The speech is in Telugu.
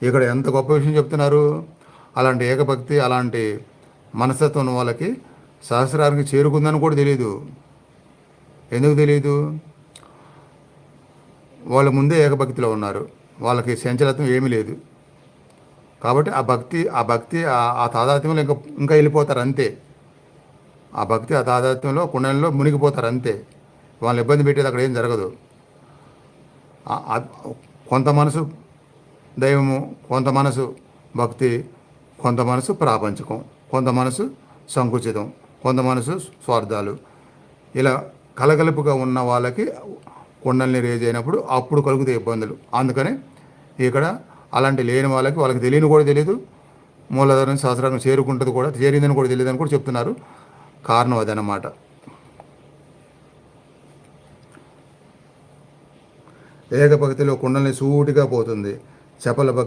ఇక్కడ ఎంత గొప్ప విషయం చెప్తున్నారు. అలాంటి ఏకభక్తి, అలాంటి మనస్తత్వం ఉన్న వాళ్ళకి సహస్రానికి చేరుకుందని కూడా తెలియదు. ఎందుకు తెలియదు? వాళ్ళ ముందే ఏకభక్తిలో ఉన్నారు. వాళ్ళకి చంచలత్వం ఏమీ లేదు. కాబట్టి ఆ భక్తి ఆ తాదాత్మ్యంలో ఇంకా వెళ్ళిపోతారు అంతే. ఆ భక్తి ఆ తాదాత్మ్యంలో కుండలిలో మునిగిపోతారు అంతే. వాళ్ళని ఇబ్బంది పెట్టేది అక్కడ ఏం జరగదు. ఆ- ఆ- కొంత మనసు దైవము, కొంత మనసు భక్తి, కొంత మనసు ప్రాపంచకం, కొంత మనసు సంకుచితం, కొంత మనసు స్వార్థాలు, ఇలా కలగలుపుగా ఉన్న వాళ్ళకి కుండల్ని రేజ్ అయినప్పుడు అప్పుడు కలుగుతాయి ఇబ్బందులు. అందుకని ఇక్కడ అలాంటి లేని వాళ్ళకి తెలియని కూడా తెలియదు, మూలాధారం సహస్రాన్ని చేరుకుంటుంది కూడా, చేరిందని కూడా తెలియదని కూడా చెప్తున్నారు. కారణం అదనమాట. ఏకభక్తిలో కుండల్ని సూటిగా పోతుంది. చపల భక్తి